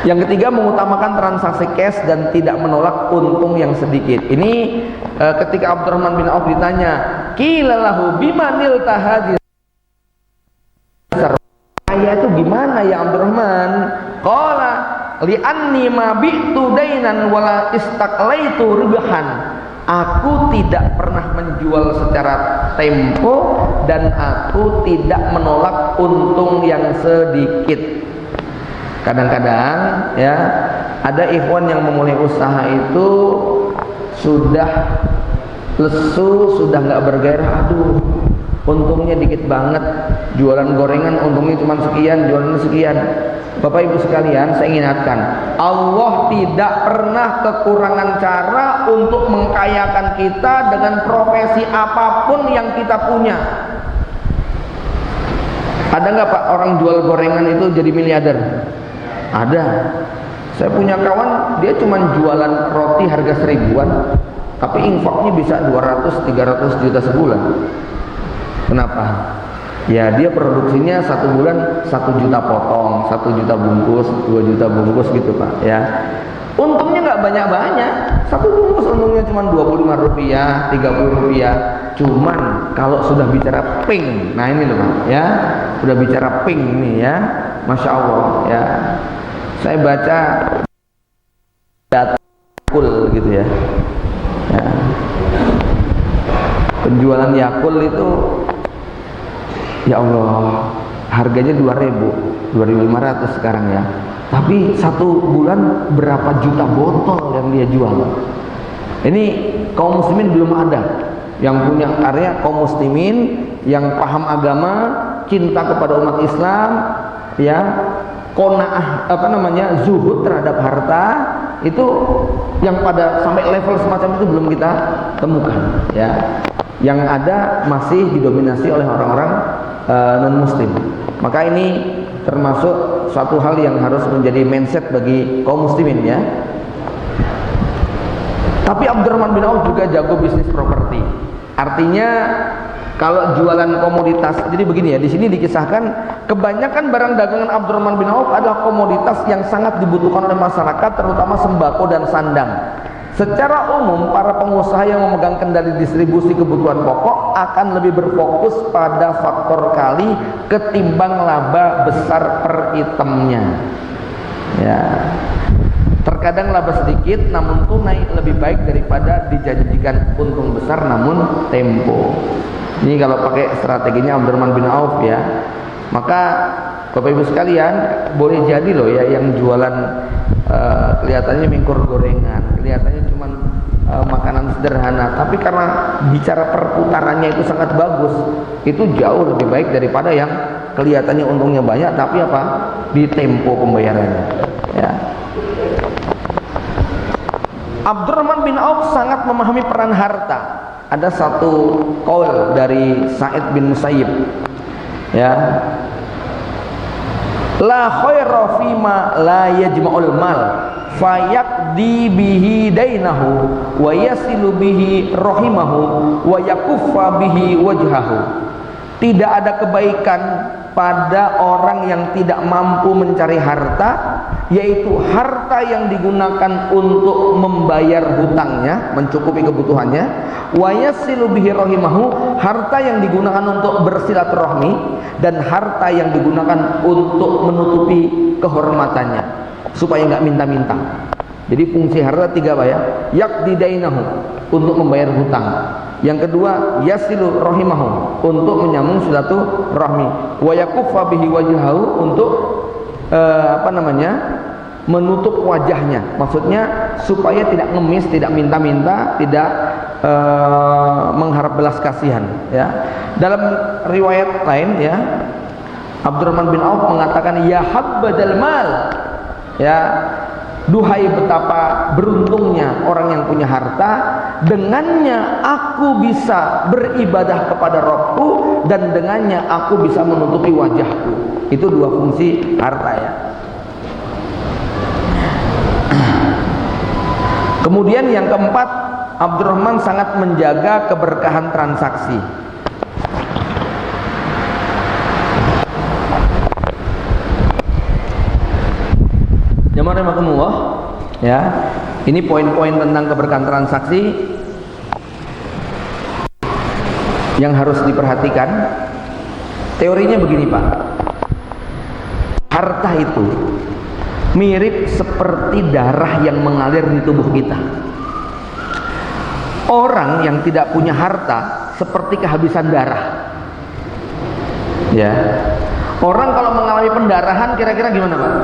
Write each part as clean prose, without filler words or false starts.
Yang ketiga, mengutamakan transaksi cash dan tidak menolak untung yang sedikit. Ini ketika Abdurrahman bin Auf ditanya, qila lahu bimanil tahadis, saya itu gimana ya Abdurrahman? Qala li'anni ma bi'tu dainan wala istaqlaitu ribhan. Aku tidak pernah menjual secara tempo dan aku tidak menolak untung yang sedikit. Kadang-kadang ya ada ikhwan yang memulai usaha itu sudah lesu, sudah nggak bergairah, aduh untungnya dikit banget, jualan gorengan untungnya cuma sekian, jualan sekian. Bapak Ibu sekalian, saya ingatkan, Allah tidak pernah kekurangan cara untuk mengkayakan kita dengan profesi apapun yang kita punya. Ada nggak Pak orang jual gorengan itu jadi miliarder? Ada. Saya punya kawan, dia cuma jualan roti harga 1000-an, tapi infaknya bisa 200-300 juta sebulan. Kenapa? Ya dia produksinya 1 bulan 1 juta potong, 1 juta bungkus, 2 juta bungkus gitu Pak ya. Untungnya nggak banyak-banyak, 1 bungkus untungnya cuma 25 rupiah, 30 rupiah. Cuman kalau sudah bicara ping, nah ini loh Pak ya, sudah bicara ping nih ya, Masya Allah ya. Saya baca Yakul gitu ya. Ya. Penjualan Yakul itu ya Allah harganya 2.500 sekarang ya. Tapi 1 bulan berapa juta botol yang dia jual. Ini kaum muslimin belum ada yang punya karya, kaum muslimin yang paham agama, cinta kepada umat Islam ya, qanaah zuhud terhadap harta, itu yang pada sampai level semacam itu belum kita temukan ya. Yang ada masih didominasi oleh orang-orang non muslim. Maka ini termasuk suatu hal yang harus menjadi mindset bagi kaum muslimin ya. Tapi Abdurrahman bin Auf juga jago bisnis properti. Artinya kalau jualan komoditas, jadi begini ya, di sini dikisahkan kebanyakan barang dagangan Abdurrahman bin Auf adalah komoditas yang sangat dibutuhkan oleh masyarakat, terutama sembako dan sandang. Secara umum, para pengusaha yang memegang kendali distribusi kebutuhan pokok akan lebih berfokus pada faktor kali ketimbang laba besar per itemnya. Ya. Terkadang laba sedikit namun tunai lebih baik daripada dijanjikan untung besar namun tempo. Ini kalau pakai strateginya Abdurrahman bin Auf ya. Maka Bapak Ibu sekalian, boleh jadi loh ya yang jualan kelihatannya mingkur gorengan, kelihatannya cuma makanan sederhana, tapi karena bicara perputarannya itu sangat bagus, itu jauh lebih baik daripada yang kelihatannya untungnya banyak tapi apa? Di tempo pembayarannya ya. Abdurrahman bin Auf sangat memahami peran harta. Ada satu qaul dari Sa'id bin Musayyib ya, la khaira fima la yajma'ul mal fayaqdi bihi dainahu wa yasilu bihi rahimahu wa yakuffa bihi wajhahu. Tidak ada kebaikan pada orang yang tidak mampu mencari harta, yaitu harta yang digunakan untuk membayar hutangnya, mencukupi kebutuhannya, wa yasilu bihi rahimahu, harta yang digunakan untuk bersilaturahmi, dan harta yang digunakan untuk menutupi kehormatannya supaya nggak minta-minta. Jadi fungsi harta 3 Pak ya. Yaqdi dainahu, untuk membayar hutang. Yang kedua, yasilu rahimahu, untuk menyambung silaturahmi. Wa yakuffa bihi wajhahu, untuk menutup wajahnya. Maksudnya supaya tidak ngemis, tidak minta-minta, tidak mengharap belas kasihan ya. Dalam riwayat lain ya, Abdurrahman bin Auf mengatakan, ya habbadal mal ya, duhai betapa beruntungnya orang yang punya harta, dengannya aku bisa beribadah kepada Rabbku dan dengannya aku bisa menutupi wajahku. Itu 2 fungsi harta ya. Kemudian yang keempat, Abdurrahman sangat menjaga keberkahan transaksi. Jamaah rahimakumullah, ya. Ini poin-poin tentang keberkahan transaksi yang harus diperhatikan. Teorinya begini, Pak. Harta itu mirip seperti darah yang mengalir di tubuh kita. Orang yang tidak punya harta seperti kehabisan darah. Ya. Orang kalau mengalami pendarahan kira-kira gimana, Pak?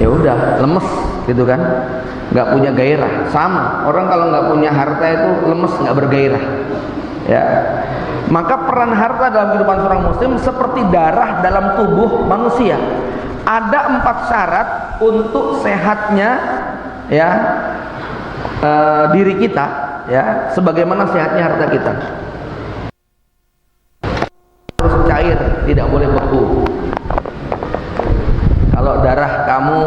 Ya udah, lemes gitu kan, nggak punya gairah. Sama orang kalau nggak punya harta itu lemes, nggak bergairah, ya. Maka peran harta dalam kehidupan seorang muslim seperti darah dalam tubuh manusia. Ada 4 syarat untuk sehatnya, ya, diri kita, ya, sebagaimana sehatnya harta kita. Harus cair, tidak boleh beku. Kalau darah kamu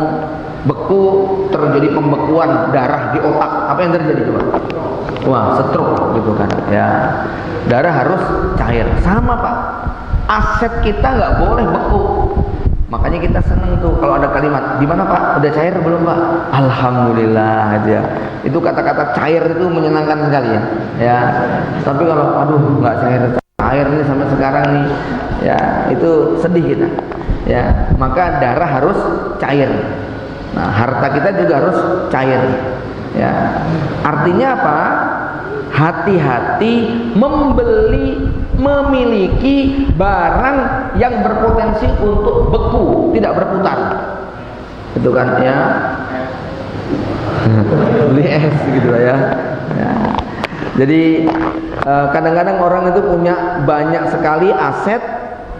beku, terjadi pembekuan darah di otak, apa yang terjadi coba? Wah, stroke gitu kan, ya. Darah harus cair. Sama, Pak, aset kita nggak boleh beku. Makanya kita seneng tuh kalau ada kalimat, gimana Pak, udah cair belum Pak? Alhamdulillah gitu ya. Itu kata-kata cair itu menyenangkan sekali ya, ya. Tapi kalau aduh nggak cair nih sampai sekarang nih, ya itu sedih kita, ya. Maka darah harus cair. Nah, harta kita juga harus cair, ya. Artinya apa? Hati-hati memiliki barang yang berpotensi untuk beku, tidak berputar, itu kan ya. Beli es gitu lah ya. Ya. Jadi kadang-kadang orang itu punya banyak sekali aset,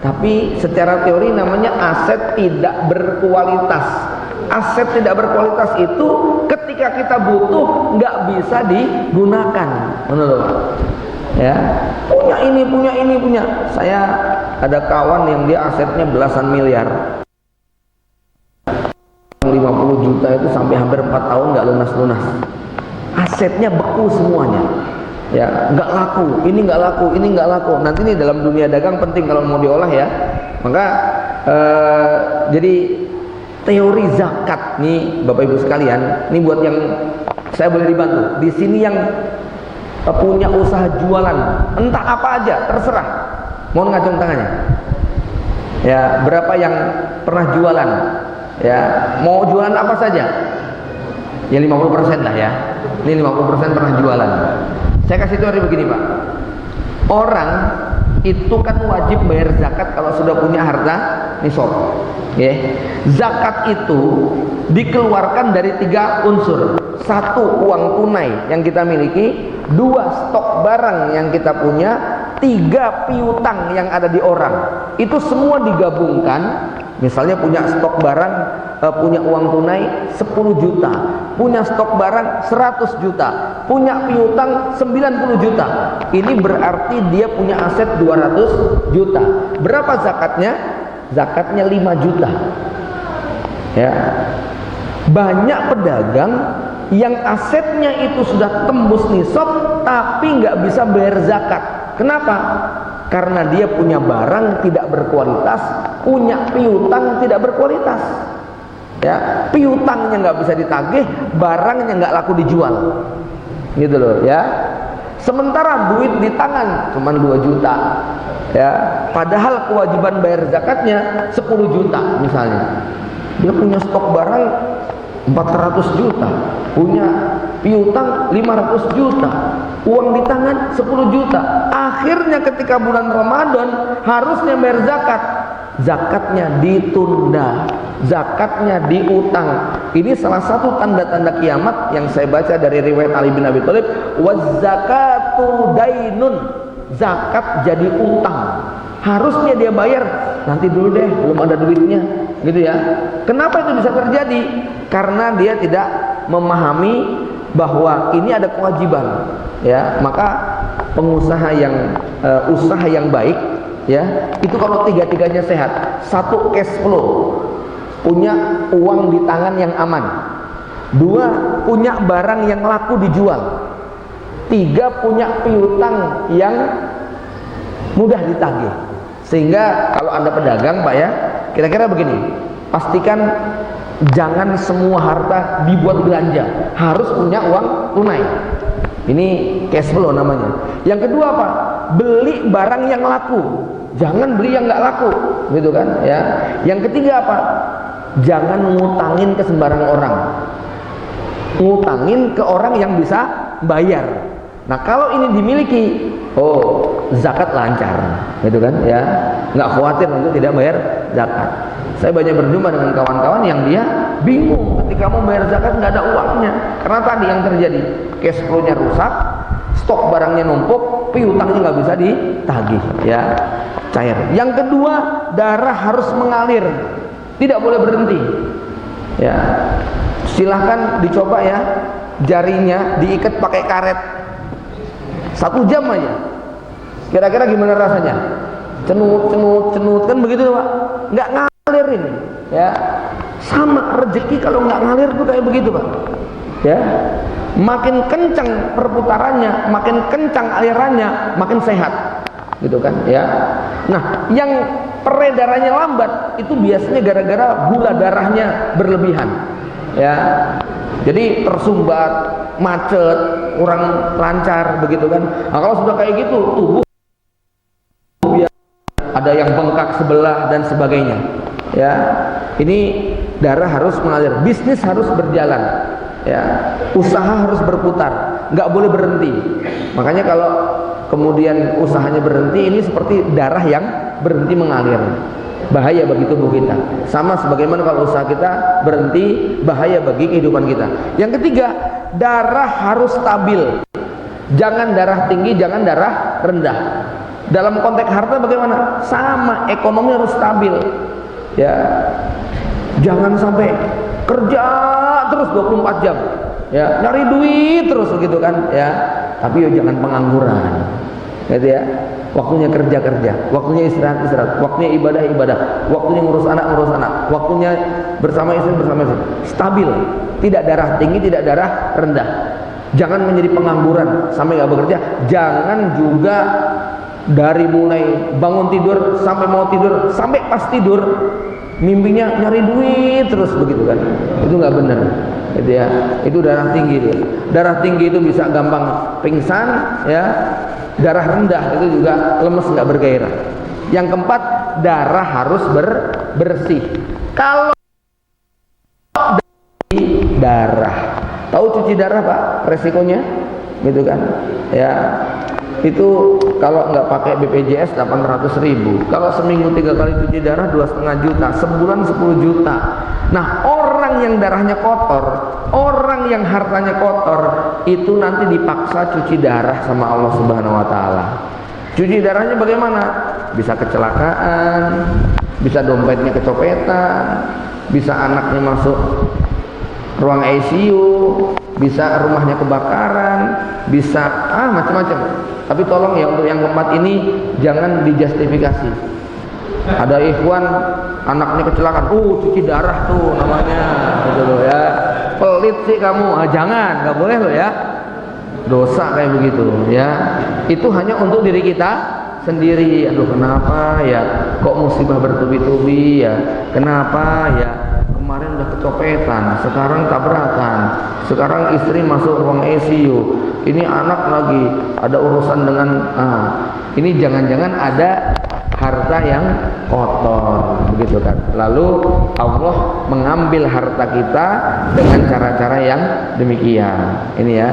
tapi secara teori namanya aset tidak berkualitas. Aset tidak berkualitas itu ketika kita butuh nggak bisa digunakan, menurut ya. Punya. Saya ada kawan yang dia asetnya belasan miliar, 50 juta itu sampai hampir 4 tahun nggak lunas. Asetnya beku semuanya, ya, nggak laku, ini nggak laku. Nanti ini dalam dunia dagang penting kalau mau diolah ya. Maka jadi teori zakat nih Bapak Ibu sekalian, ini buat yang saya boleh dibantu. Di sini yang punya usaha jualan, entah apa aja, terserah. Mohon ngacung tangannya. Ya, berapa yang pernah jualan? Ya, mau jualan apa saja? Ya 50% lah ya. Ini 50% pernah jualan. Saya kasih teori begini, Pak. Orang itu kan wajib bayar zakat kalau sudah punya harta nisab. Ya. Zakat itu dikeluarkan dari 3 unsur. 1, uang tunai yang kita miliki. 2, stok barang yang kita punya. 3, piutang yang ada di orang. Itu semua digabungkan. Misalnya punya stok barang, punya uang tunai 10 juta, punya stok barang 100 juta, punya piutang 90 juta. Ini berarti dia punya aset 200 juta. Berapa zakatnya? Zakatnya 5 juta. Ya. Banyak pedagang yang asetnya itu sudah tembus nisab tapi nggak bisa bayar zakat. Kenapa? Karena dia punya barang tidak berkualitas, punya piutang tidak berkualitas. Ya, piutangnya nggak bisa ditagih, barangnya nggak laku dijual, gitu loh ya. Sementara duit di tangan cuma 2 juta, ya. Padahal kewajiban bayar zakatnya 10 juta misalnya. Dia punya stok barang 400 juta, punya piutang 500 juta, uang di tangan 10 juta. Akhirnya ketika bulan Ramadan harusnya bayar zakat, zakatnya ditunda, zakatnya diutang. Ini salah satu tanda-tanda kiamat yang saya baca dari riwayat Ali bin Abi Thalib. Waz-zakatu dainun, zakat jadi utang. Harusnya dia bayar, nanti dulu deh, belum ada duitnya, gitu ya. Kenapa itu bisa terjadi? Karena dia tidak memahami bahwa ini ada kewajiban, ya. Maka pengusaha yang usaha yang baik, ya, itu kalau tiga-tiganya sehat. 1, cash flow, punya uang di tangan yang aman. 2, punya barang yang laku dijual. 3, punya piutang yang mudah ditagih. Sehingga kalau Anda pedagang Pak ya, kira-kira begini, pastikan jangan semua harta dibuat belanja, harus punya uang tunai. Ini cash flow namanya. Yang kedua apa? Beli barang yang laku, jangan beli yang nggak laku, gitu kan ya. Yang ketiga apa? Jangan ngutangin ke sembarang orang, ngutangin ke orang yang bisa bayar. Nah kalau ini dimiliki, oh zakat lancar, gitu kan ya, nggak khawatir untuk tidak bayar zakat. Saya banyak berjumpa dengan kawan-kawan yang dia bingung ketika mau bayar zakat nggak ada uangnya, karena tadi yang terjadi cash flow-nya rusak, stok barangnya numpuk, piutangnya nggak bisa ditagih, ya cair. Yang kedua, darah harus mengalir, tidak boleh berhenti. Ya, silahkan dicoba ya, jarinya diikat pakai karet 1 jam aja, kira-kira gimana rasanya? Cenut, cenut, cenut, kan begitu Pak? Nggak ngalir ini, ya. Sama rezeki kalau nggak ngalir tuh kayak begitu Pak, ya. Makin kencang perputarannya, makin kencang alirannya, makin sehat, gitu kan, ya. Nah, yang peredarannya lambat itu biasanya gara-gara gula darahnya berlebihan, ya. Jadi tersumbat, macet, kurang lancar, begitu kan. Nah, kalau sudah kayak gitu, tubuh ada yang bengkak sebelah dan sebagainya, ya. Ini darah harus mengalir, bisnis harus berjalan, ya. Usaha harus berputar, nggak boleh berhenti. Makanya kalau kemudian usahanya berhenti, ini seperti darah yang berhenti mengalir, bahaya bagi tubuh kita. Sama sebagaimana kalau usaha kita berhenti, bahaya bagi kehidupan kita. Yang ketiga, darah harus stabil, jangan darah tinggi, jangan darah rendah. Dalam konteks harta bagaimana? Sama, ekonomi harus stabil, ya. Jangan sampai kerja terus 24 jam, ya, nyari duit terus gitu kan, ya. Tapi ya jangan pengangguran, gitu ya. Waktunya kerja, waktunya istirahat, waktunya ibadah, waktunya ngurus anak, waktunya bersama istri. Stabil, tidak darah tinggi, tidak darah rendah. Jangan menjadi pengangguran sampai nggak bekerja. Jangan juga dari mulai bangun tidur sampai mau tidur, sampai pas tidur mimpinya nyari duit terus, begitu kan. Itu nggak benar, gitu ya. Itu darah tinggi dia. Darah tinggi itu bisa gampang pingsan, ya. Darah rendah itu juga lemes, nggak bergairah. Yang keempat, darah harus bersih. Kalau darah, tahu cuci darah Pak resikonya, gitu kan, ya. Itu kalau nggak pakai BPJS 800.000, kalau seminggu 3 kali cuci darah 2,5 juta, sebulan 10 juta. Nah, orang yang darahnya kotor, orang yang hartanya kotor, itu nanti dipaksa cuci darah sama Allah Subhanahu wa Ta'ala. Cuci darahnya bagaimana? Bisa kecelakaan, bisa dompetnya kecopetan, bisa anaknya masuk ruang ICU, bisa rumahnya kebakaran, bisa macam-macam. Tapi tolong ya, untuk yang keempat ini jangan dijustifikasi. Ada ikhwan anaknya kecelakaan, cuci darah tuh namanya, gitu loh ya. Pelit sih kamu, jangan, nggak boleh loh ya. Dosa kayak begitu ya. Itu hanya untuk diri kita sendiri. Aduh, kenapa ya kok musibah bertubi-tubi ya? Kenapa ya? Kemarin udah kecopetan, sekarang tabrakan, sekarang istri masuk ruang ICU, ini anak lagi ada urusan dengan ini, jangan-jangan ada harta yang kotor, begitu kan. Lalu Allah mengambil harta kita dengan cara-cara yang demikian. Ini ya,